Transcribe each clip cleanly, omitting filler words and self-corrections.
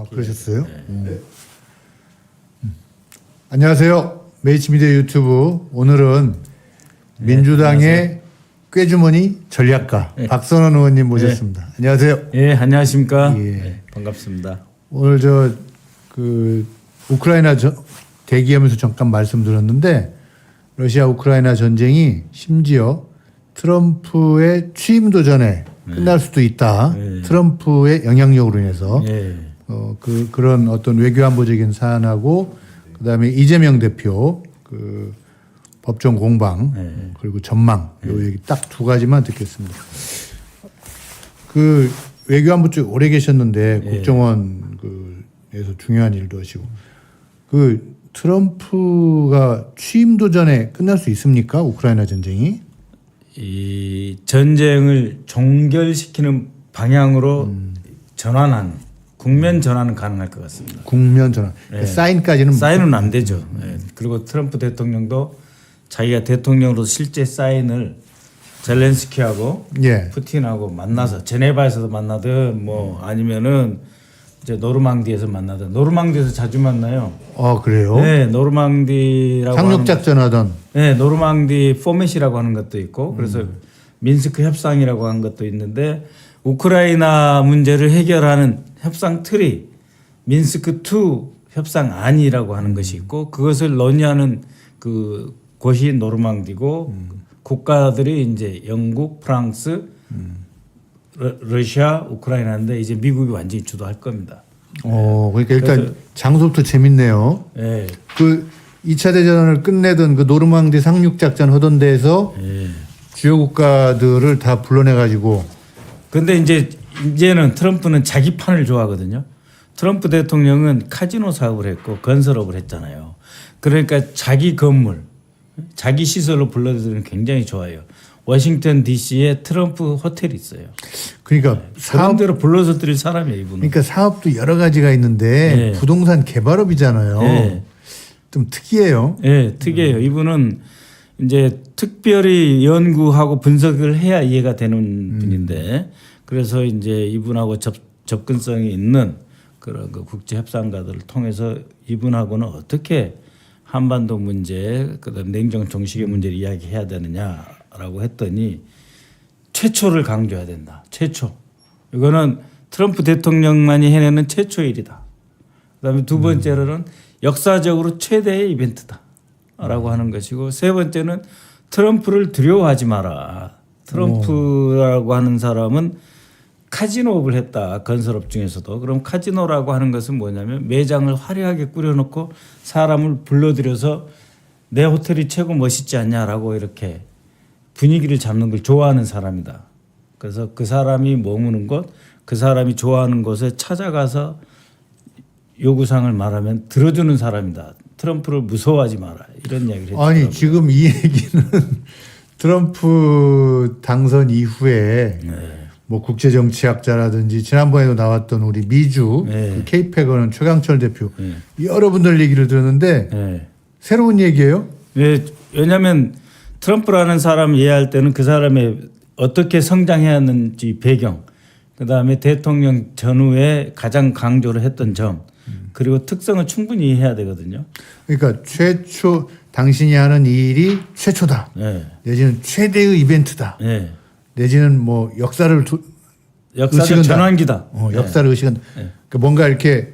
그러셨어요? 네. 안녕하세요. 메이츠미디어 유튜브. 오늘은 민주당의 안녕하세요. 꾀주머니 전략가 박선원 의원님 모셨습니다. 안녕하세요. 예, 안녕하십니까? 예. 반갑습니다. 오늘 그 우크라이나 대기하면서 잠깐 말씀드렸는데 러시아 우크라이나 전쟁이 심지어 트럼프의 취임도 전에 끝날 수도 있다. 트럼프의 영향력으로 인해서 그런 어떤 외교안보적인 사안하고 그다음에 이재명 대표 그 법정 공방 그리고 전망 요 얘기 딱 두 가지만 듣겠습니다. 그 외교안보 쪽 오래 계셨는데 국정원 그에서 중요한 일도 하시고 그 트럼프가 취임도 전에 끝날 수 있습니까? 우크라이나 전쟁이? 이 전쟁을 종결시키는 방향으로 전환한 국면 전환은 가능할 것 같습니다. 국면 전환. 사인은 안 되죠. 그리고 트럼프 대통령도 자기가 대통령으로 실제 사인을 젤렌스키하고 푸틴하고 만나서 제네바에서도 만나든 뭐 아니면은 이제 노르망디에서 만나든 노르망디에서 자주 만나요. 아 그래요? 네, 노르망디라고 상륙작전 하던. 네, 노르망디 포맷이라고 하는 것도 있고 그래서 민스크 협상이라고 하는 것도 있는데 우크라이나 문제를 해결하는 협상 틀이 민스크 2 협상안이라고 하는 것이 있고 그것을 논의하는 그 곳이 노르망디고 국가들이 이제 영국, 프랑스, 러시아, 우크라이나인데 이제 미국이 완전히 주도할 겁니다. 그러니까 일단 장소부터 재밌네요. 네. 그 2차 대전을 끝내던 그 노르망디 상륙작전 하던 데에서 주요 국가들을 다 불러내 가지고. 근데 이제는 트럼프는 자기 판을 좋아하거든요. 트럼프 대통령은 카지노 사업을 했고 건설업을 했잖아요. 그러니까 자기 건물, 자기 시설로 불러들이는 굉장히 좋아해요. 워싱턴 DC에 트럼프 호텔이 있어요. 그러니까 사업대로 불러서 드릴 사람이에요, 이분은. 그러니까 사업도 여러 가지가 있는데 부동산 개발업이잖아요. 좀 특이해요. 네, 특이해요. 이분은 이제 특별히 연구하고 분석을 해야 이해가 되는 분인데 그래서 이제 이분하고 접근성이 있는 그런 그 국제 협상가들을 통해서 이분하고는 어떻게 한반도 문제, 그다음 냉정 종식의 문제를 이야기해야 되느냐라고 했더니 최초를 강조해야 된다. 최초. 이거는 트럼프 대통령만이 해내는 최초의 일이다. 그다음에 두 번째로는 역사적으로 최대의 이벤트다라고 하는 것이고 세 번째는 트럼프를 두려워하지 마라. 트럼프라고 하는 사람은 카지노업을 했다. 건설업 중에서도. 그럼 카지노라고 하는 것은 뭐냐면 매장을 화려하게 꾸려놓고 사람을 불러들여서 내 호텔이 최고 멋있지 않냐라고 이렇게 분위기를 잡는 걸 좋아하는 사람이다. 그래서 그 사람이 머무는 곳, 그 사람이 좋아하는 곳에 찾아가서 요구사항을 말하면 들어주는 사람이다. 트럼프를 무서워하지 마라. 이런 이야기를 했죠. 아니 지금 이 얘기는 트럼프 당선 이후에 뭐 국제정치학자라든지 지난번에도 나왔던 우리 미주 그 K-패거는 최강철 대표 여러분들 얘기를 들었는데 새로운 얘기예요? 네, 왜냐하면 트럼프라는 사람 이해할 때는 그 사람의 어떻게 성장해야 하는지 배경, 그다음에 대통령 전후에 가장 강조를 했던 점, 그리고 특성을 충분히 이해해야 되거든요. 그러니까 최초 당신이 하는 이 일이 최초다. 내지는 최대의 이벤트다. 내지는 뭐 역사적 전환기다. 역사를 의식한다. 그러니까 뭔가 이렇게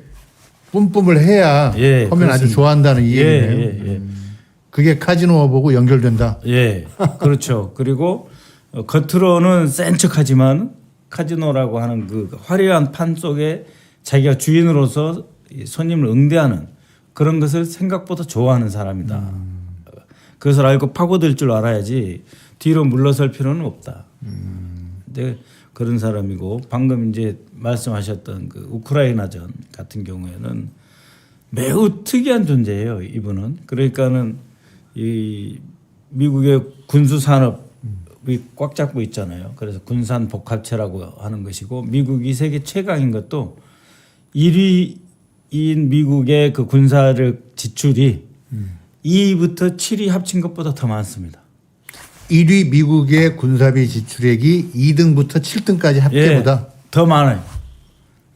뿜뿜을 해야 하면 아주 좋아한다는 이 얘기네요. 그게 카지노하고 연결된다. 그렇죠. 그리고 겉으로는 센 척하지만 카지노라고 하는 그 화려한 판 속에 자기가 주인으로서 손님을 응대하는 그런 것을 생각보다 좋아하는 사람이다. 그것을 알고 파고들 줄 알아야지 뒤로 물러설 필요는 없다. 근데 그런 사람이고 방금 이제 말씀하셨던 그 우크라이나전 같은 경우에는 매우 특이한 존재예요. 이분은. 그러니까는 이 미국의 군수 산업이 꽉 잡고 있잖아요. 그래서 군산 복합체라고 하는 것이고 미국이 세계 최강인 것도 1위인 미국의 그 군사력 지출이 2위부터 7위 합친 것보다 더 많습니다. 1위 미국의 군사비 지출액이 2등부터 7등까지 합계보다 더 많아요.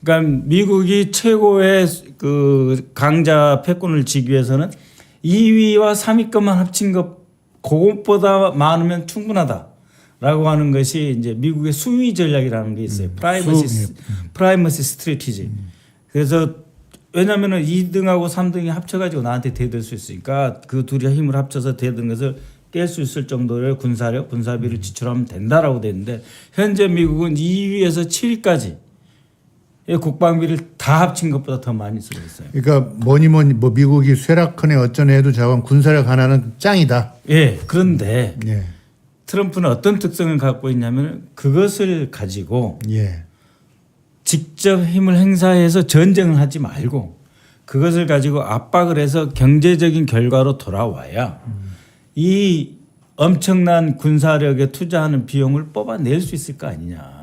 그러니까 미국이 최고의 그 강자 패권을 쥐기 위해서는 2위와 3위권만 합친 것 그것보다 많으면 충분하다라고 하는 것이 이제 미국의 수위 전략이라는 게 있어요. 프라이머시 스트래티지. 그래서 왜냐하면은 2등하고 3등이 합쳐가지고 나한테 대들 수 있으니까 그 둘이 힘을 합쳐서 대든 것을 깰 수 있을 정도의 군사력, 군사비를 지출하면 된다라고 돼 있는데 현재 미국은 2위에서 7위까지 국방비를 다 합친 것보다 더 많이 쓰고 있어요. 그러니까 뭐니 뭐 미국이 쇠락하네 어쩌네 해도 자관 군사력 하나는 짱이다. 예. 그런데 예. 트럼프는 어떤 특성을 갖고 있냐면 그것을 가지고 예. 직접 힘을 행사해서 전쟁을 하지 말고 그것을 가지고 압박을 해서 경제적인 결과로 돌아와야 이 엄청난 군사력에 투자하는 비용을 뽑아낼 수 있을 거 아니냐.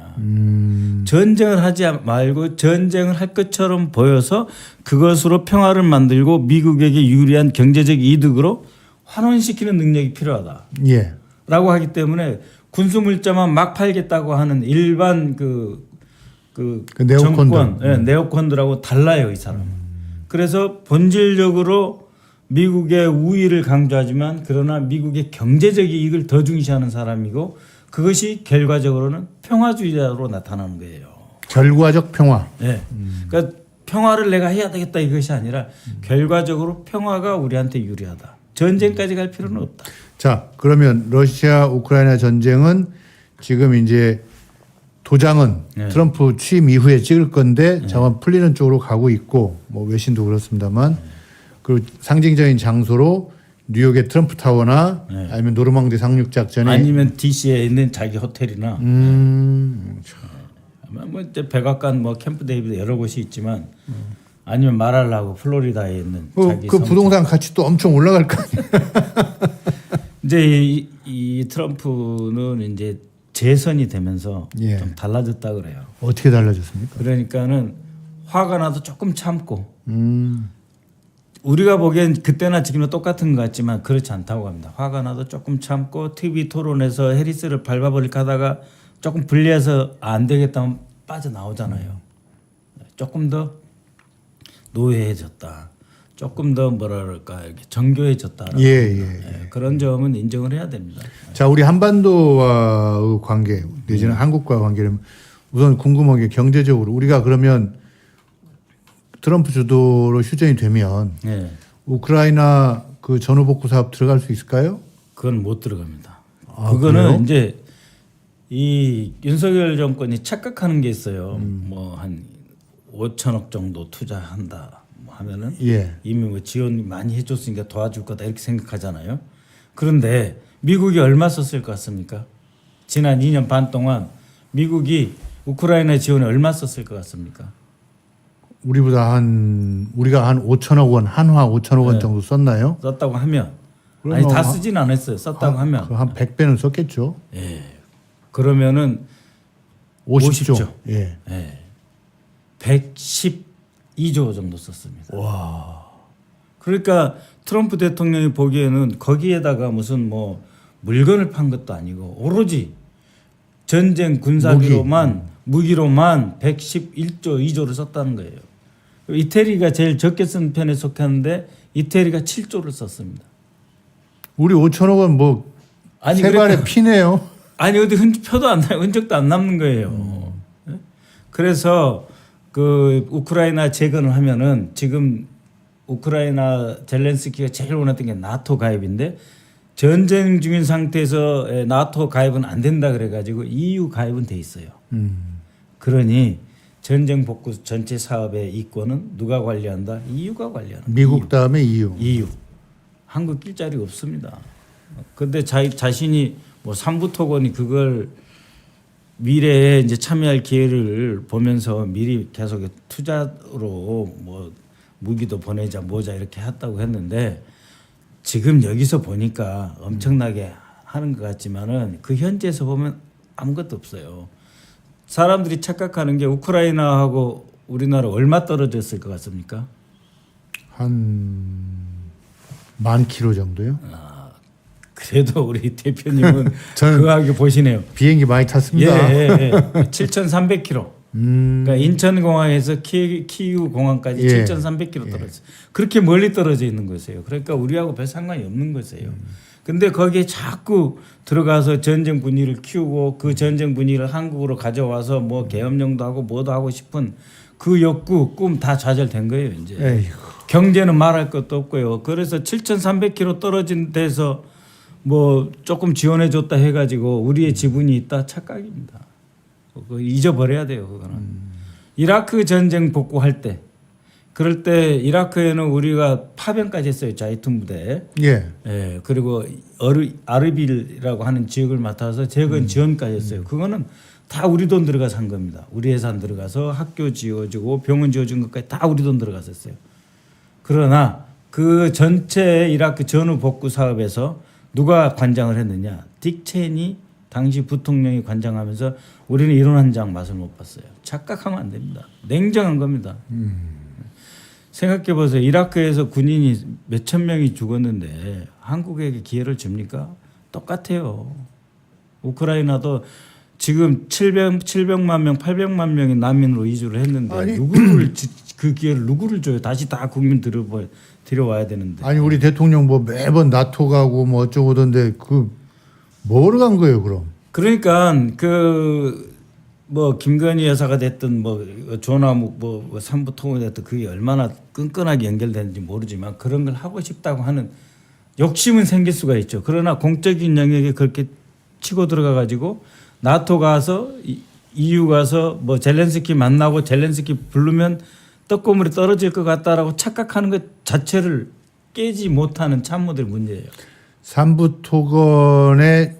전쟁을 하지 말고 전쟁을 할 것처럼 보여서 그것으로 평화를 만들고 미국에게 유리한 경제적 이득으로 환원시키는 능력이 필요하다. 예. 라고 하기 때문에 군수물자만 막 팔겠다고 하는 일반 그 네오콘들. 정권, 네오콘들하고 달라요, 이 사람. 그래서 본질적으로 미국의 우위를 강조하지만 그러나 미국의 경제적 이익을 더 중시하는 사람이고 그것이 결과적으로는 평화주의자로 나타나는 거예요. 결과적 평화. 네. 그러니까 평화를 내가 해야 되겠다 이것이 아니라 결과적으로 평화가 우리한테 유리하다. 전쟁까지 갈 필요는 없다. 자, 그러면 러시아 우크라이나 전쟁은 지금 이제 도장은 네. 트럼프 취임 이후에 찍을 건데 자원 풀리는 쪽으로 가고 있고 뭐 외신도 그렇습니다만 그리고 상징적인 장소로 뉴욕의 트럼프 타워나 아니면 노르망디 상륙 작전에 아니면 DC에 있는 자기 호텔이나 아마 뭐 이제 백악관 뭐 캠프 데이비드 여러 곳이 있지만 아니면 마랄라고 플로리다에 있는 자기 그 부동산 가치 또 엄청 올라갈 거 아니에요. 이제 이 트럼프는 이제 재선이 되면서 예. 좀 달라졌다 그래요. 어떻게 달라졌습니까? 그러니까는 화가 나도 조금 참고 우리가 보기엔 그때나 지금은 똑같은 것 같지만 그렇지 않다고 합니다. 화가 나도 조금 참고 TV 토론에서 해리스를 밟아버릴까 하다가 조금 불리해서 안 되겠다면 빠져나오잖아요. 조금 더 노예해졌다. 조금 더 뭐라 그럴까 이렇게 정교해졌다. 예. 그런 점은 인정을 해야 됩니다. 자, 우리 한반도와의 관계 내지는 한국과 관계는 우선 궁금한 게 경제적으로 우리가 그러면 트럼프 주도로 휴전이 되면 네. 우크라이나 그 전후복구 사업 들어갈 수 있을까요? 그건 못 들어갑니다. 아, 그거는 그래요? 이제 이 윤석열 정권이 착각하는 게 있어요. 뭐 한 5천억 정도 투자한다 뭐 하면은 예. 이미 뭐 지원 많이 해줬으니까 도와줄 거다 이렇게 생각하잖아요. 그런데 미국이 얼마 썼을 것 같습니까? 지난 2년 반 동안 미국이 우크라이나 지원에 얼마 썼을 것 같습니까? 우리가 한 5천억 원 한화 5천억 원 정도 썼나요? 썼다고 하면 그럼 아니 뭐 다 쓰진 않았어요. 썼다고 하면 한 100배는 썼겠죠. 예. 그러면은 50조. 예. 예. 112조 정도 썼습니다. 와. 그러니까 트럼프 대통령이 보기에는 거기에다가 무슨 뭐 물건을 판 것도 아니고 오로지 전쟁 군사비로만 무기로만 111조 2조를 썼다는 거예요. 이태리가 제일 적게 쓴 편에 속하는데 이태리가 7조를 썼습니다. 우리 5천억 원 뭐 아니 세 발에 그러니까 피네요. 아니 어디 표도 안 나요. 흔적도 안 남는 거예요. 예? 그래서 그 우크라이나 재건을 하면은 지금 우크라이나 젤렌스키가 제일 원했던 게 나토 가입인데 전쟁 중인 상태에서 나토 가입은 안 된다 그래가지고 EU 가입은 돼 있어요. 그러니 전쟁 복구 전체 사업의 이권은 누가 관리한다? EU가 관리하는. 미국 다음에 EU. EU. 한국 낄 자리가 없습니다. 근데 자신이 뭐 삼부토건이 그걸 미래에 이제 참여할 기회를 보면서 미리 계속 투자로 뭐 무기도 보내자 뭐자 이렇게 했다고 했는데 지금 여기서 보니까 엄청나게 하는 것 같지만은 그 현지에서 보면 아무것도 없어요. 사람들이 착각하는 게 우크라이나하고 우리나라 얼마 떨어졌을 것 같습니까? 한 10,000km 정도요? 그래도 우리 대표님은 저는 그하게 보시네요. 비행기 많이 탔습니다. 예. 7,300km. 그러니까 인천공항에서 키이우 공항까지 예. 7,300km 떨어졌어요. 그렇게 멀리 떨어져 있는 것이에요. 그러니까 우리하고 별 상관이 없는 것이에요. 근데 거기에 자꾸 들어가서 전쟁 분위기를 키우고 그 전쟁 분위기를 한국으로 가져와서 뭐 계엄령도 하고 뭐도 하고 싶은 그 욕구, 꿈 다 좌절된 거예요. 이제 에이구. 경제는 말할 것도 없고요. 그래서 7,300km 떨어진 데서 뭐 조금 지원해 줬다 해가지고 우리의 지분이 있다 착각입니다. 그거 잊어버려야 돼요. 그거는 이라크 전쟁 복구할 때 그럴 때 이라크에는 우리가 파병까지 했어요. 자이툰 부대. 예. 예. 그리고 아르빌이라고 하는 지역을 맡아서 재건 지원까지 했어요. 그거는 다 우리 돈 들어가서 한 겁니다. 우리 예산 들어가서 학교 지어주고 병원 지어준 것까지 다 우리 돈 들어갔었어요. 그러나 그 전체 이라크 전후 복구 사업에서 누가 관장을 했느냐? 딕 체니 당시 부통령이 관장하면서 우리는 이런 한 장 맛을 못 봤어요. 착각하면 안 됩니다. 냉정한 겁니다. 생각해 보세요. 이라크에서 군인이 몇천 명이 죽었는데 한국에게 기회를 줍니까? 똑같아요. 우크라이나도 지금 700만 명, 800만 명이 난민으로 이주를 했는데 아니, 누구를 그 기회를 누구를 줘요? 다시 다 국민 들여와야 되는데. 아니 우리 대통령 뭐 매번 나토 가고 뭐 어쩌고던데 그 뭐로 간 거예요 그럼? 그러니까 그 뭐 김건희 여사가 됐든 뭐 조남욱 뭐 삼부통이 됐든 그게 얼마나 끈끈하게 연결되는지 모르지만 그런 걸 하고 싶다고 하는 욕심은 생길 수가 있죠. 그러나 공적인 영역에 그렇게 치고 들어가 가지고 나토 가서 EU 가서 뭐 젤렌스키 만나고 젤렌스키 부르면 떡고물이 떨어질 것 같다라고 착각하는 것 자체를 깨지 못하는 참모들 문제예요. 삼부토건의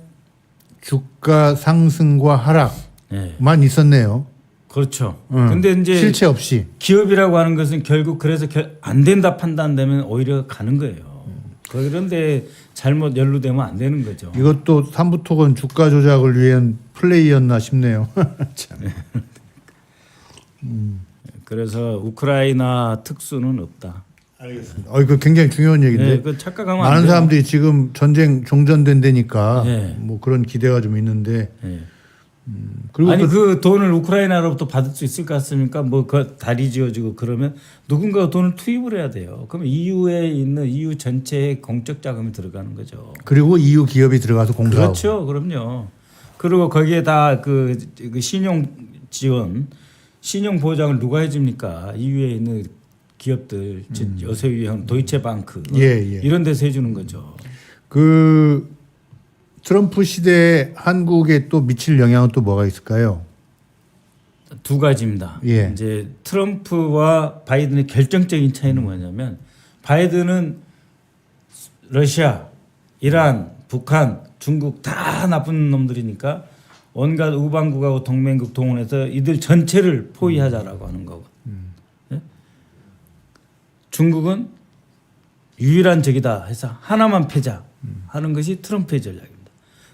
주가 상승과 하락만 네. 있었네요. 그렇죠. 근데 이제 실체 없이 기업이라고 하는 것은 결국 그래서 안 된다 판단되면 오히려 가는 거예요. 그런데 잘못 연루되면 안 되는 거죠. 이것도 삼부토건 주가 조작을 위한 플레이였나 싶네요. 참. 그래서 우크라이나 특수는 없다. 알겠습니다. 이거 굉장히 중요한 얘기인데. 네, 그 착각하면 안 많은 돼요. 사람들이 지금 전쟁 종전된 데니까 네. 뭐 그런 기대가 좀 있는데. 네. 그리고 아니 또 그 돈을 우크라이나로부터 받을 수 있을 것 같습니까? 뭐 그 다리 지어주고 그러면 누군가 돈을 투입을 해야 돼요. 그럼 EU에 있는 EU 전체에 공적 자금이 들어가는 거죠. 그리고 EU 기업이 들어가서 공사하고. 그렇죠, 그럼요. 그리고 거기에 다 그 신용 지원, 신용 보장을 누가 해줍니까? EU에 있는 기업들, 즉 여세유형 도이체방크 예. 이런 데서 해주는 거죠. 그 트럼프 시대에 한국에 또 미칠 영향은 또 뭐가 있을까요? 두 가지입니다. 예. 이제 트럼프와 바이든의 결정적인 차이는 뭐냐면 바이든은 러시아, 이란, 북한, 중국 다 나쁜 놈들이니까 온갖 우방국하고 동맹국 동원해서 이들 전체를 포위하자라고 하는 거고. 예? 중국은 유일한 적이다 해서 하나만 패자 하는 것이 트럼프의 전략입니다.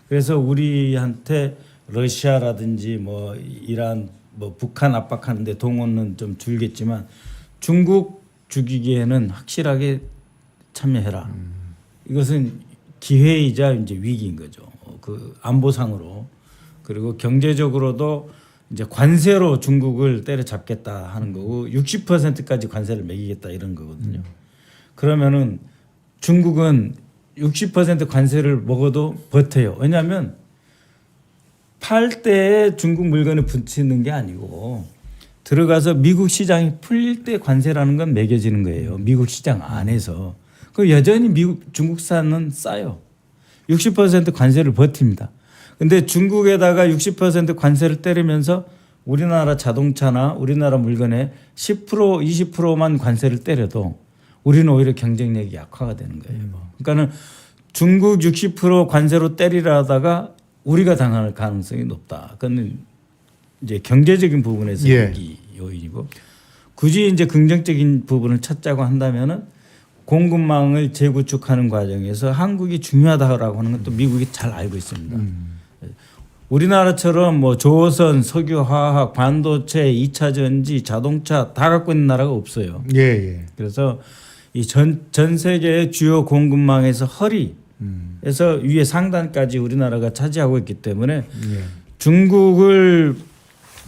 그래서 우리한테 러시아라든지 뭐 이란 뭐 북한 압박하는데 동원은 좀 줄겠지만 중국 죽이기에는 확실하게 참여해라. 이것은 기회이자 이제 위기인 거죠. 그 안보상으로 그리고 경제적으로도 이제 관세로 중국을 때려잡겠다 하는 거고 60%까지 관세를 매기겠다 이런 거거든요. 그러면은 중국은 60% 관세를 먹어도 버텨요. 왜냐하면 팔 때 중국 물건을 붙이는 게 아니고 들어가서 미국 시장이 풀릴 때 관세라는 건 매겨지는 거예요. 미국 시장 안에서. 그 여전히 중국산은 싸요. 60% 관세를 버팁니다. 근데 중국에다가 60% 관세를 때리면서 우리나라 자동차나 우리나라 물건에 10% 20%만 관세를 때려도 우리는 오히려 경쟁력이 약화가 되는 거예요. 그러니까는 중국 60% 관세로 때리려 하다가 우리가 당할 가능성이 높다. 그건 이제 경제적인 부분에서 예. 요인이고 굳이 이제 긍정적인 부분을 찾자고 한다면은 공급망을 재구축하는 과정에서 한국이 중요하다라고 하는 것도 미국이 잘 알고 있습니다. 우리나라처럼 뭐 조선, 석유, 화학, 반도체, 2차 전지, 자동차 다 갖고 있는 나라가 없어요. 예. 그래서 이 전 세계의 주요 공급망에서 허리에서 위에 상단까지 우리나라가 차지하고 있기 때문에 중국을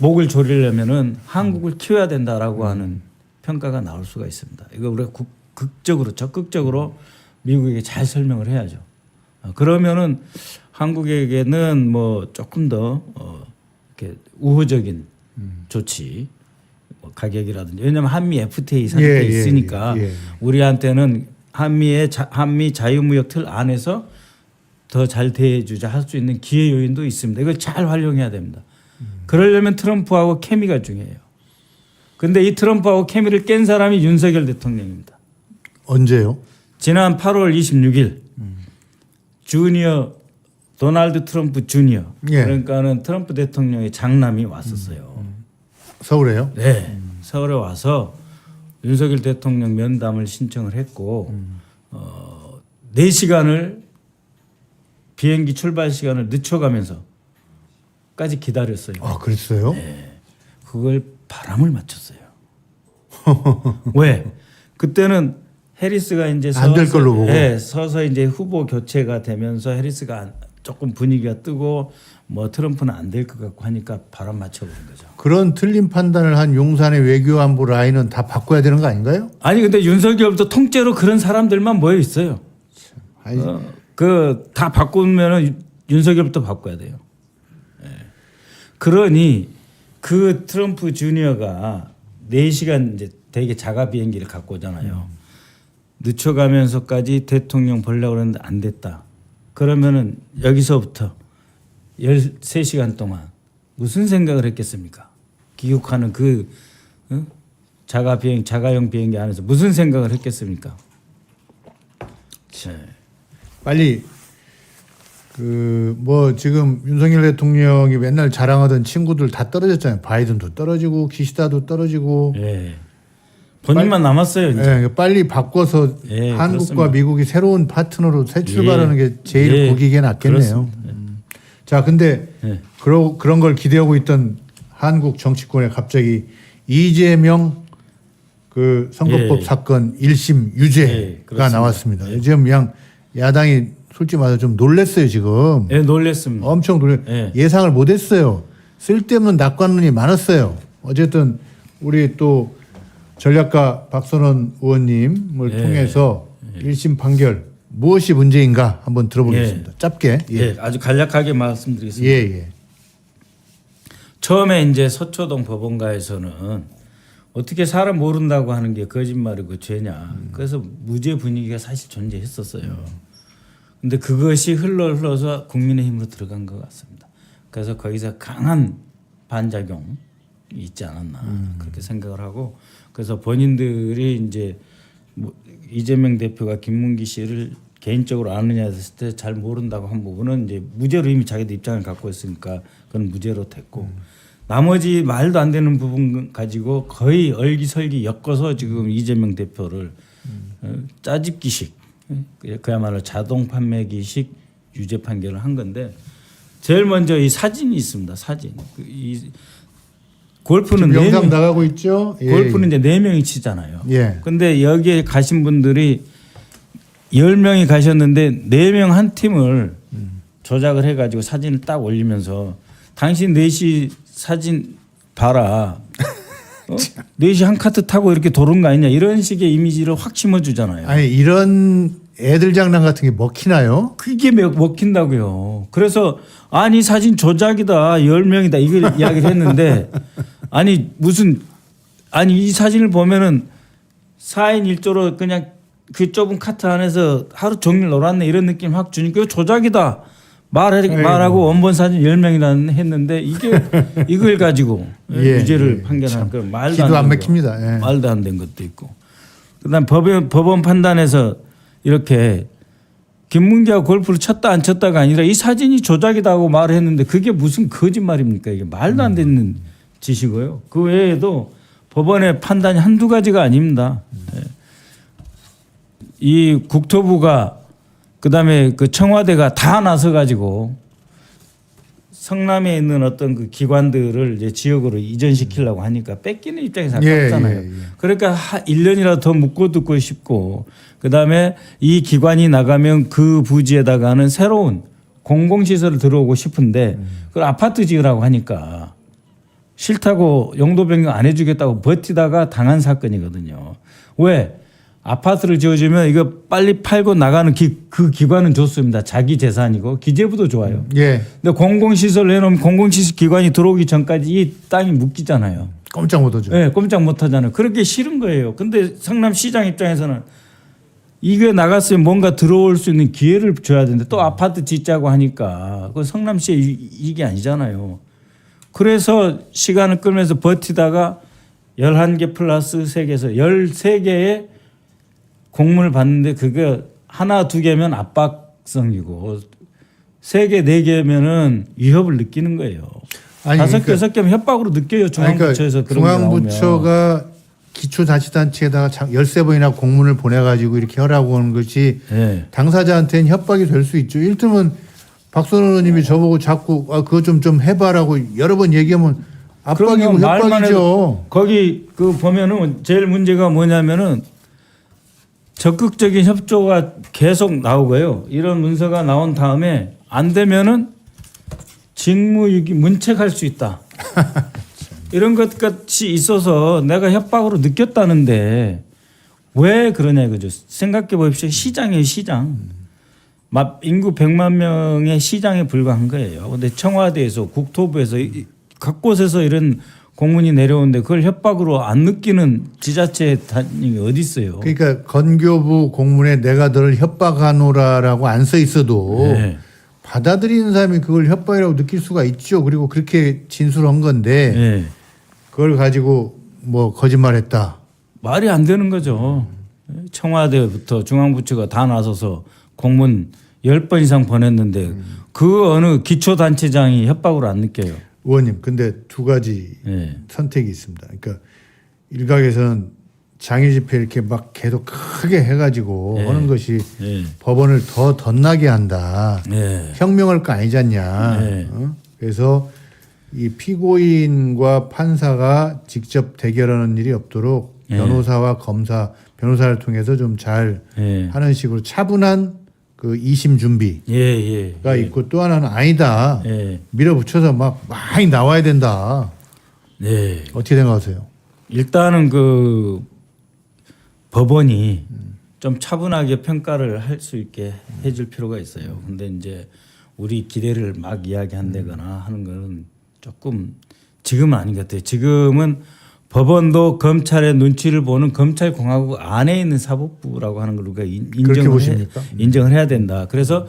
목을 조리려면은 한국을 키워야 된다라고 하는 평가가 나올 수가 있습니다. 이거 우리가 극적으로 적극적으로 미국에게 잘 설명을 해야죠. 그러면은 한국에게는 뭐 조금 더 이렇게 우호적인 조치, 뭐 가격이라든지 왜냐하면 한미 FTA 상태에 있으니까 우리한테는 한미 자유무역 틀 안에서 더 잘 대해주자 할 수 있는 기회 요인도 있습니다. 이걸 잘 활용해야 됩니다. 그러려면 트럼프하고 케미가 중요해요. 근데 이 트럼프하고 케미를 깬 사람이 윤석열 대통령입니다. 언제요? 지난 8월 26일 주니어 도널드 트럼프 주니어 그러니까는 트럼프 대통령의 장남이 왔었어요. 서울에요? 네, 서울에 와서 윤석열 대통령 면담을 신청을 했고 4시간을 비행기 출발 시간을 늦춰가면서까지 기다렸어요. 아, 그랬어요? 네, 그걸 바람을 맞췄어요. 왜? 그때는 해리스가 이제 안 될 걸로 보고. 네, 서서 이제 후보 교체가 되면서 해리스가 조금 분위기가 뜨고 뭐 트럼프는 안 될 것 같고 하니까 바람 맞춰버린 거죠. 그런 틀린 판단을 한 용산의 외교안보 라인은 다 바꿔야 되는 거 아닌가요? 아니 근데 윤석열부터 통째로 그런 사람들만 모여 있어요. 그 다 바꾸면은 윤석열부터 바꿔야 돼요. 네. 그러니 그 트럼프 주니어가 4시간 이제 되게 자가 비행기를 갖고 오잖아요. 늦춰가면서까지 대통령 보려고 그랬는데 안 됐다. 그러면은 여기서부터 13시간 동안 무슨 생각을 했겠습니까? 귀국하는 그 자가용 비행기 안에서 무슨 생각을 했겠습니까? 빨리 뭐 지금 윤석열 대통령이 맨날 자랑하던 친구들 다 떨어졌잖아요. 바이든도 떨어지고 기시다도 떨어지고. 예. 본인만 남았어요. 이제. 예, 빨리 바꿔서 예, 한국과 그렇습니다. 미국이 새로운 파트너로 새 출발하는 게 제일 보기에 낫겠네요. 자, 근데 그런 걸 기대하고 있던 한국 정치권에 갑자기 이재명 그 선거법 사건 1심 유죄가 나왔습니다. 지금 그냥 야당이 솔직히 말해서 좀 놀랬어요 지금. 예, 놀랬습니다. 엄청 예상을 못했어요. 쓸데없는 낙관론이 많았어요. 어쨌든 우리 또 전략가 박선원 의원님을 통해서 1심 판결 무엇이 문제인가 한번 들어보겠습니다. 짧게. 아주 간략하게 말씀드리겠습니다. 처음에 이제 서초동 법원가에서는 어떻게 사람 모른다고 하는 게 거짓말이고 죄냐. 그래서 무죄 분위기가 사실 존재했었어요. 근데 그것이 흘러서 국민의힘으로 들어간 것 같습니다. 그래서 거기서 강한 반작용이 있지 않았나 그렇게 생각을 하고 그래서 본인들이 이제 뭐 이재명 대표가 김문기 씨를 개인적으로 아느냐 했을 때 잘 모른다고 한 부분은 이제 무죄로 이미 자기들 입장을 갖고 있으니까 그건 무죄로 됐고 나머지 말도 안 되는 부분 가지고 거의 얼기설기 엮어서 지금 이재명 대표를 짜집기식 그야말로 자동 판매기식 유죄 판결을 한 건데 제일 먼저 이 사진이 있습니다. 사진. 이 골프는 영상 나가고 있죠. 골프는 이제 4명이 치잖아요. 예. 근데 여기에 가신 분들이 10명이 가셨는데 4명 한 팀을 조작을 해가지고 사진을 딱 올리면서 당신 4시 사진 봐라. 4시 한 카트 타고 이렇게 도는 거 아니냐 이런 식의 이미지를 확 심어주잖아요. 아니 이런 애들 장난 같은 게 먹히나요? 그게 먹힌다고요. 그래서 아니 사진 조작이다 10명이다 이걸 이야기를 했는데 아니 이 사진을 보면은 4인 1조로 그냥 그 좁은 카트 안에서 하루 종일 놀았네 이런 느낌 확 주니까 이거 조작이다 말하고 원본 사진 10명이나 했는데 이걸 가지고 유죄를 판결한 거 말도 기도 안 막힙니다. 말도 안 된 것도 있고 그다음 법원 판단에서 이렇게 김문기가 골프를 쳤다 안 쳤다가 아니라 이 사진이 조작이다고 말을 했는데 그게 무슨 거짓말입니까? 이게 말도 안 되는 짓이고요. 그 외에도 법원의 판단이 한두 가지가 아닙니다. 이 국토부가 그다음에 그 청와대가 다 나서 가지고 성남에 있는 어떤 그 기관들을 이제 지역으로 이전시키려고 하니까 뺏기는 입장에서 아깝잖아요. 그러니까 1년이라도 더 묶어두고 싶고 그다음에 이 기관이 나가면 그 부지에다가는 새로운 공공시설을 들어오고 싶은데 그걸 아파트 지으라고 하니까 싫다고 용도 변경 안 해주겠다고 버티다가 당한 사건이거든요. 왜? 아파트를 지어주면 이거 빨리 팔고 나가는 그 기관은 좋습니다. 자기 재산이고 기재부도 좋아요. 예. 근데 공공시설을 해놓으면 공공시설 기관이 들어오기 전까지 이 땅이 묶이잖아요. 꼼짝 못하죠. 네, 꼼짝 못하잖아요. 그렇게 싫은 거예요. 근데 성남시장 입장에서는 이게 나갔으면 뭔가 들어올 수 있는 기회를 줘야 되는데 또 아파트 짓자고 하니까 그 성남시의 이익이 아니잖아요. 그래서 시간을 끌면서 버티다가 11개 플러스 3개에서 13개의 공문을 받는데 그게 하나 두 개면 압박성이고 3개, 4개면은 위협을 느끼는 거예요. 아니, 5개, 그러니까- 6개면 협박으로 느껴요. 중앙부처에서 그런 게 나오면. 중앙부처가 기초자치단체에다가 13번이나 공문을 보내가지고 이렇게 하라고 하는 것이 네. 당사자한테는 협박이 될 수 있죠. 일등은 박선호 의원님이 저보고 자꾸 그거 좀 해봐라고 여러 번 얘기하면 압박이고 그럼요. 말만 협박이죠. 해도 거기 그 보면은 제일 문제가 뭐냐면은 적극적인 협조가 계속 나오고요. 이런 문서가 나온 다음에 안 되면은 직무유기 문책할 수 있다. 이런 것 같이 있어서 내가 협박으로 느꼈다는데 왜 그러냐 이거죠. 생각해 보십시오. 시장이에요, 시장. 인구 100만 명의 시장에 불과한 거예요. 근데 청와대에서 국토부에서 각 곳에서 이런 공문이 내려오는데 그걸 협박으로 안 느끼는 지자체 단위가 어디 있어요? 그러니까 건교부 공문에 내가 너를 협박하노라라고 안 써 있어도 네. 받아들이는 사람이 그걸 협박이라고 느낄 수가 있죠. 그리고 그렇게 진술한 건데 네. 그걸 가지고 뭐 거짓말했다. 말이 안 되는 거죠. 청와대부터 중앙부처가 다 나서서 공문 10번 이상 보냈는데 그 어느 기초단체장이 협박으로 안 느껴요. 의원님, 근데 두 가지 네. 선택이 있습니다. 그러니까 일각에서는 장애 집회 이렇게 막 계속 크게 해가지고 네. 하는 것이 네. 법원을 더 덧나게 한다. 네. 혁명할 거 아니잖냐. 네. 그래서 이 피고인과 판사가 직접 대결하는 일이 없도록 네. 변호사와 검사, 변호사를 통해서 좀 잘 네. 하는 식으로 차분한 그 2심 준비가 예, 예. 있고 또 하나는 아니다. 예. 밀어붙여서 막 많이 나와야 된다. 네. 어떻게 생각하세요? 일단은 그 법원이 좀 차분하게 평가를 할 수 있게 해줄 필요가 있어요. 근데 이제 우리 기대를 막 이야기한다거나 하는 거는 조금 지금은 아닌 것 같아요. 지금은 법원도 검찰의 눈치를 보는 검찰공화국 안에 있는 사법부라고 하는 걸 우리가 그렇게 보십니까? 인정을 해야 된다. 그래서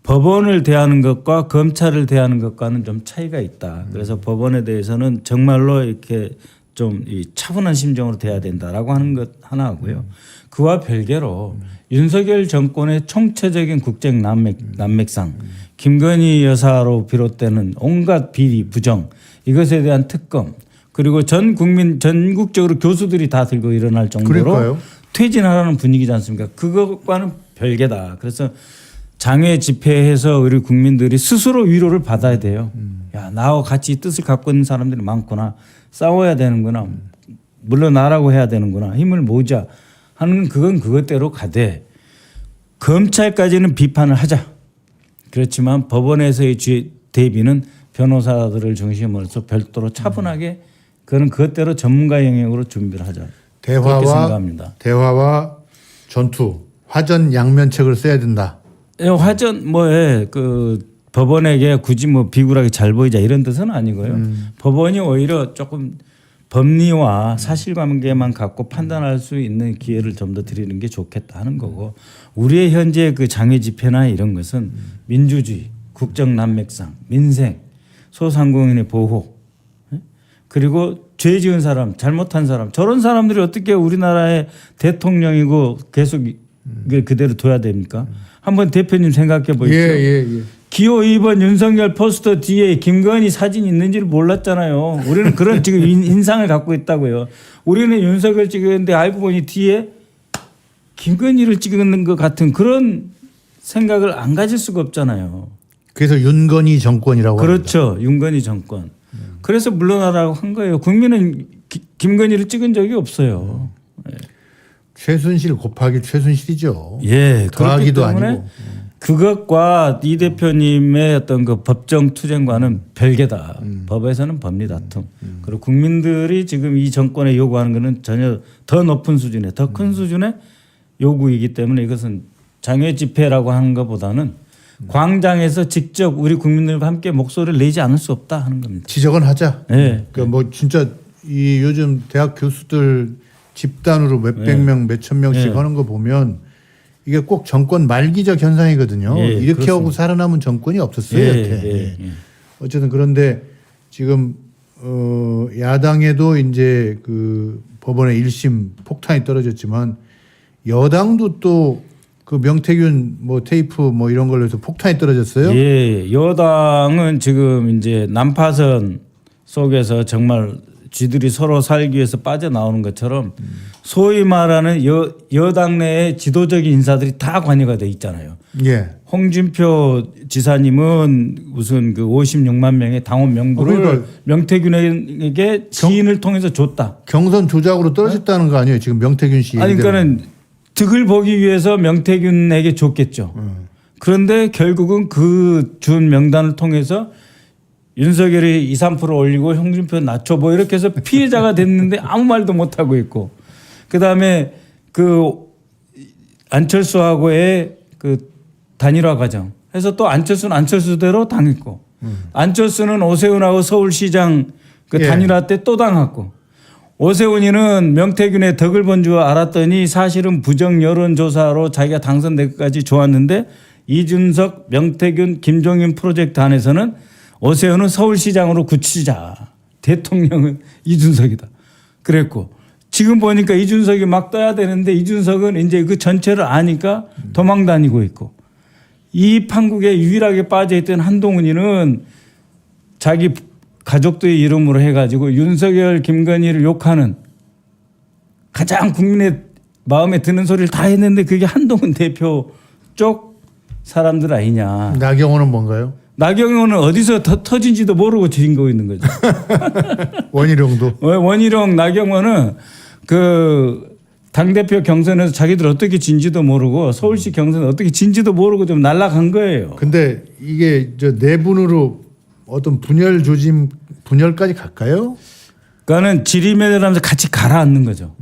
법원을 대하는 것과 검찰을 대하는 것과는 좀 차이가 있다. 그래서 법원에 대해서는 정말로 이렇게 좀 이 차분한 심정으로 대해야 된다라고 하는 것 하나 하고요. 그와 별개로 윤석열 정권의 총체적인 국정 난맥상, 김건희 여사로 비롯되는 온갖 비리, 부정 이것에 대한 특검 그리고 전국적으로 교수들이 다 들고 일어날 정도로 그러니까요. 퇴진하라는 분위기지 않습니까? 그것과는 별개다. 그래서 장외 집회에서 우리 국민들이 스스로 위로를 받아야 돼요. 야, 나와 같이 뜻을 갖고 있는 사람들이 많구나. 싸워야 되는구나. 물러나라고 해야 되는구나. 힘을 모으자 하는 그건 그것대로 가되 검찰까지는 비판을 하자. 그렇지만 법원에서의 대비는 변호사들을 중심으로 해서 별도로 차분하게 그는 그것대로 전문가 영역으로 준비를 하자. 그렇게 생각합니다. 대화와 전투, 화전 양면책을 써야 된다. 예, 화전 그 법원에게 굳이 뭐 비굴하게 잘 보이자 이런 뜻은 아니고요. 법원이 오히려 조금 법리와 사실관계만 갖고 판단할 수 있는 기회를 좀 더 드리는 게 좋겠다 하는 거고 우리의 현재 그 장애 집회나 이런 것은 민주주의, 국정 난맥상, 민생, 소상공인의 보호 그리고 죄 지은 사람, 잘못한 사람 저런 사람들이 어떻게 우리나라의 대통령이고 계속 이걸 그대로 둬야 됩니까? 한번 대표님 생각해 보십시오. 예. 기호 2번 윤석열 포스터 뒤에 김건희 사진이 있는지를 몰랐잖아요. 우리는 그런 지금 인상을 갖고 있다고요. 우리는 윤석열 찍었는데 알고 보니 뒤에 김건희를 찍는 것 같은 그런 생각을 안 가질 수가 없잖아요. 그래서 윤건희 정권이라고 합니다. 그렇죠. 윤건희 정권. 그래서 물러나라고 한 거예요. 국민은 김건희를 찍은 적이 없어요. 최순실 곱하기 최순실이죠. 예, 그렇기 더하기도 때문에 아니고. 그것과 이 대표님의 어떤 그 법정 투쟁과는 별개다. 법에서는 법리 다툼. 그리고 국민들이 지금 이 정권에 요구하는 것은 전혀 더 높은 수준의 더 큰 수준의 요구이기 때문에 이것은 장외 집회라고 하는 것보다는 광장에서 직접 우리 국민들과 함께 목소리를 내지 않을 수 없다 하는 겁니다. 지적은 하자. 네. 그러니까 뭐 진짜 이 요즘 대학 교수들 집단으로 몇백 명, 몇천 명씩 하는 거 보면 이게 꼭 정권 말기적 현상이거든요. 이렇게 그렇습니다. 하고 살아남은 정권이 없었어요. 여태. 어쨌든 그런데 지금 야당에도 이제 그 법원의 1심 폭탄이 떨어졌지만 여당도 또 그 명태균 뭐 테이프 뭐 이런 걸로 해서 폭탄이 떨어졌어요. 예, 여당은 지금 이제 난파선 속에서 정말 쥐들이 서로 살기 위해서 빠져나오는 것처럼 소위 말하는 여당 내의 지도적인 인사들이 다 관여가 돼 있잖아요. 예. 홍준표 지사님은 무슨 그 56만 명의 당원 명부를 그러니까 명태균에게 지인을 통해서 줬다. 경선 조작으로 떨어졌다는 거 아니에요? 지금 명태균 씨. 아니 얘기대로. 그러니까는 득을 보기 위해서 명태균에게 줬겠죠. 그런데 결국은 그 준 명단을 통해서 윤석열이 2, 3% 올리고 홍준표 낮춰 뭐 이렇게 해서 피해자가 됐는데 아무 말도 못 하고 있고 그다음에 그 안철수하고의 그 단일화 과정 해서 또 안철수는 안철수대로 당했고 안철수는 오세훈하고 서울시장 그 단일화 때 또 당했고 오세훈이는 명태균의 덕을 본 줄 알았더니 사실은 부정 여론조사로 자기가 당선될 것까지 좋았는데 이준석, 명태균, 김종인 프로젝트 안에서는 오세훈은 서울시장으로 굳히자. 대통령은 이준석이다. 그랬고 지금 보니까 이준석이 막 떠야 되는데 이준석은 이제 그 전체를 아니까 도망 다니고 있고 이 판국에 유일하게 빠져있던 한동훈이는 자기 가족들의 이름으로 해가지고 윤석열, 김건희를 욕하는 가장 국민의 마음에 드는 소리를 다 했는데 그게 한동훈 대표 쪽 사람들 아니냐. 나경원은 뭔가요? 나경원은 어디서 터진지도 모르고 진거 있는 거죠. 원희룡도. 원희룡, 나경원은 그 당대표 경선에서 자기들 어떻게 진지도 모르고 서울시 경선 어떻게 진지도 모르고 좀 날아간 거예요. 근데 이게 저 내분으로 어떤 분열 조짐 분열까지 갈까요? 그러니까는 지리매달하면서 같이 가라앉는 거죠.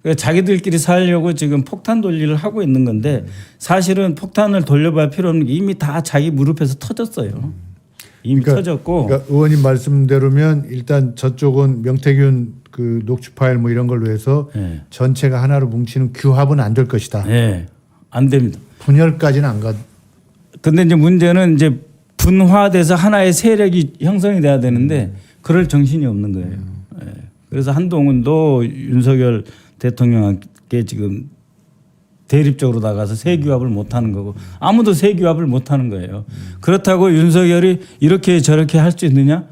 그러니까 자기들끼리 살려고 지금 폭탄 돌리를 하고 있는 건데 사실은 폭탄을 돌려봐야 필요 없는 게 이미 다 자기 무릎에서 터졌어요. 이미 터졌고. 그러니까 의원님 말씀대로면 일단 저쪽은 명태균 그 녹취 파일 뭐 이런 걸로 해서 전체가 하나로 뭉치는 규합은 안 될 것이다. 네, 안 됩니다. 분열까지는 안 가. 근데 이제 문제는 이제 분화돼서 하나의 세력이 형성이 돼야 되는데 그럴 정신이 없는 거예요. 네. 그래서 한동훈도 윤석열 대통령께 지금 대립적으로 나가서 세규합을 못하는 거고 아무도 세규합을 못하는 거예요. 그렇다고 윤석열이 이렇게 저렇게 할 수 있느냐?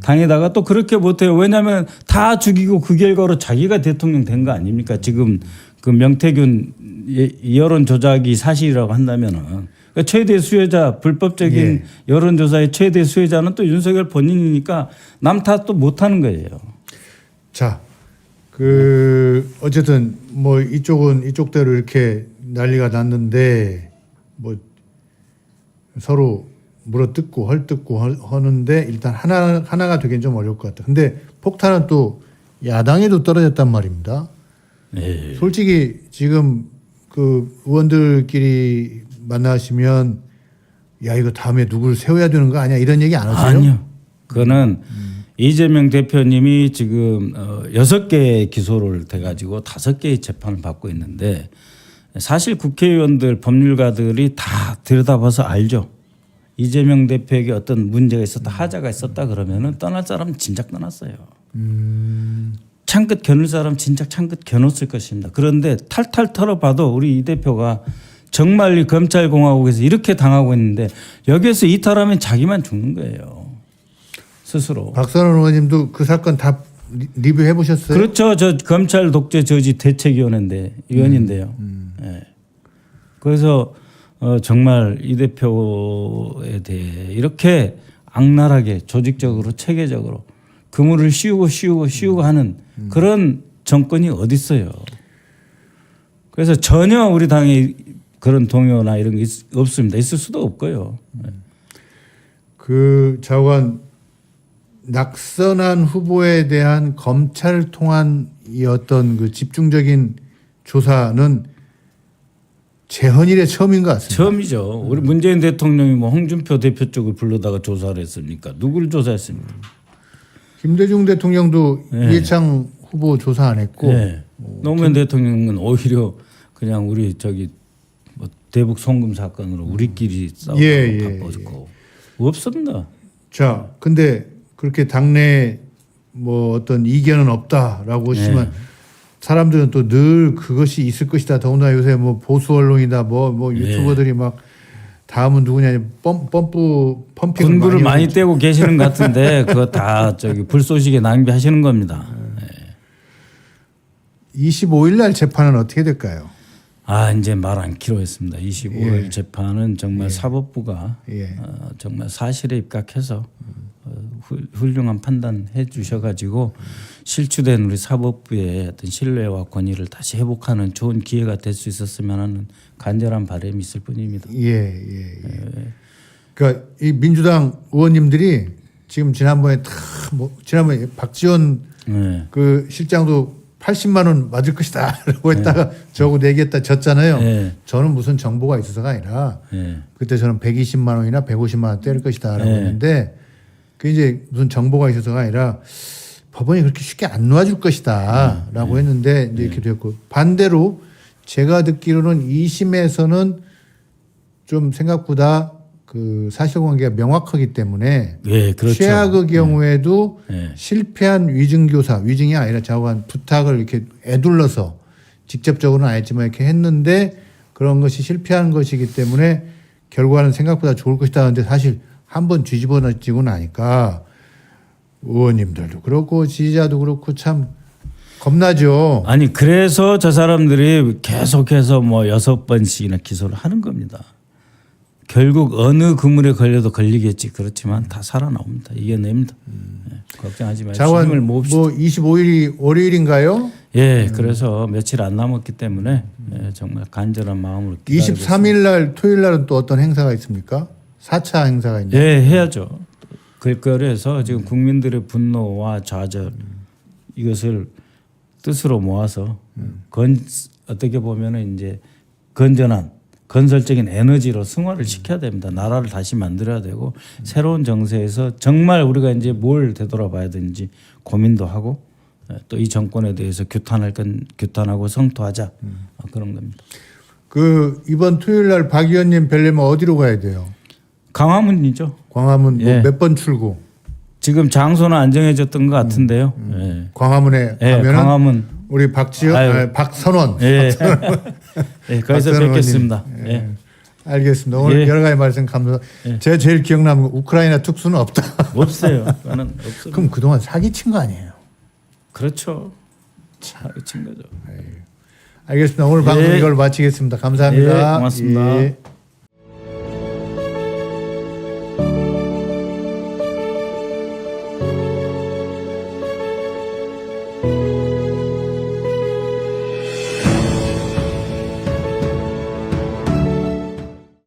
당에다가 또 그렇게 못해요. 왜냐하면 다 죽이고 그 결과로 자기가 대통령 된 거 아닙니까? 지금 그 명태균 여론 조작이 사실이라고 한다면은. 그러니까 최대 수혜자 불법적인 여론조사의 최대 수혜자는 또 윤석열 본인이니까 남 탓 또 못하는 거예요. 자, 그 어쨌든 뭐 이쪽은 이쪽대로 이렇게 난리가 났는데 뭐 서로 물어뜯고 헐뜯고 하는데 일단 하나가 되긴 좀 어려울 것 같다. 근데 폭탄은 또 야당에도 떨어졌단 말입니다. 네. 솔직히 지금 그 의원들끼리 만나시면 야 이거 다음에 누구를 세워야 되는 거 아니야 이런 얘기 안 하세요? 아니요. 그거는 이재명 대표님이 지금 6개의 기소를 돼가지고 5개의 재판을 받고 있는데 사실 국회의원들 법률가들이 다 들여다봐서 알죠. 이재명 대표에게 어떤 문제가 있었다 하자가 있었다 그러면은 떠날 사람은 진작 떠났어요. 창끝 겨눌 사람 진작 창끝 겨눴을 것입니다. 그런데 탈탈 털어봐도 우리 이 대표가 정말 이 검찰공화국에서 이렇게 당하고 있는데 여기에서 이탈하면 자기만 죽는 거예요. 스스로. 박선원 의원님도 그 사건 다 리뷰해 보셨어요? 그렇죠. 저 검찰 독재 저지 대책위원회인데 위원인데요. 네. 그래서 정말 이 대표에 대해 이렇게 악랄하게 조직적으로 체계적으로 그물을 씌우고 하는 그런 정권이 어디 있어요. 그래서 전혀 우리 당이 그런 동요나 이런 게 없습니다. 있을 수도 없고요. 그 좌우간 낙선한 후보에 대한 검찰을 통한 이 어떤 그 집중적인 조사는 재헌일의 처음인 것 같습니다. 처음이죠. 우리 문재인 대통령이 뭐 홍준표 대표 쪽을 불러다가 조사를 했습니까? 누구를 조사했습니까? 김대중 대통령도 네. 이해창 후보 조사 안 했고 네. 노무현 대통령은 오히려 그냥 우리 저기 뭐 대북 송금 사건으로 우리끼리 싸우고 바빴고 없습니다. 자, 근데 그렇게 당내 뭐 어떤 이견은 없다라고 하시지만 사람들은 또 늘 그것이 있을 것이다. 더구나 요새 뭐 보수 언론이다, 뭐 유튜버들이 막 다음은 누구냐 펌핑을 군부를 많이 떼고 계시는 것 같은데 그거 다 저기 불쏘시개 낭비하시는 겁니다. 25일 날 재판은 어떻게 될까요? 아 이제 말 않기로 했습니다. 25일 재판은 정말 사법부가 정말 사실에 입각해서 훌륭한 판단해 주셔가지고 실추된 우리 사법부의 어떤 신뢰와 권위를 다시 회복하는 좋은 기회가 될 수 있었으면 하는 간절한 바람이 있을 뿐입니다. 그러니까 이 민주당 의원님들이 지금 지난번에 지난번에 박지원 그 실장도 80만 원 맞을 것이다라고 했다가 저거 내겠다 졌잖아요. 저는 무슨 정보가 있어서가 아니라 그때 저는 120만 원이나 150만 원 때릴 것이다라고 했는데 그 이제 무슨 정보가 있어서가 아니라 법원이 그렇게 쉽게 안 놓아줄 것이다라고 했는데 이제 이렇게 됐고 반대로 제가 듣기로는 2심에서는 좀 생각보다 그 사실관계가 명확하기 때문에 그렇죠. 최악의 경우에도 실패한 위증이 아니라 좌우한 부탁을 이렇게 애둘러서 직접적으로는 안 했지만 이렇게 했는데 그런 것이 실패한 것이기 때문에 결과는 생각보다 좋을 것이다 하는데 사실 한번 뒤집어지고 나니까 의원님들도 그렇고 지지자도 그렇고 참 겁나죠. 아니 그래서 저 사람들이 계속해서 뭐 6번씩이나 기소를 하는 겁니다. 결국 어느 그물에 걸려도 걸리겠지. 그렇지만 다 살아나옵니다. 이겨냅니다. 걱정하지 마시고 힘을 모읍시다. 뭐 25일이 월요일인가요? 그래서 며칠 안 남았기 때문에 정말 간절한 마음으로 기다리고 23일 날 토요일 날은 또 어떤 행사가 있습니까? 4차 행사가 있나요? 해야죠. 글거리에서 지금 국민들의 분노와 좌절 이것을 뜻으로 모아서 어떻게 보면은 이제 건전한 건설적인 에너지로 승화를 시켜야 됩니다. 나라를 다시 만들어야 되고 새로운 정세에서 정말 우리가 이제 뭘 되돌아봐야 되는지 고민도 하고 또 이 정권에 대해서 규탄할 건 규탄하고 성토하자 그런 겁니다. 그 이번 토요일 날 박 의원님 뵈려면 어디로 가야 돼요? 광화문이죠. 광화문 몇 번 출구? 지금 장소는 안 정해졌던 것 같은데요. 광화문에 가면은 광화문 우리 박선원. 거기서 뵙겠습니다. 알겠습니다. 오늘 여러 가지 말씀 감사합니다. 제가 제일 기억나는 거 우크라이나 특수는 없다. 없어요. 그거는 없어요. 그럼 그동안 사기친 거 아니에요? 그렇죠. 사기친 거죠. 알겠습니다. 오늘 방송 이걸 마치겠습니다. 감사합니다. 고맙습니다.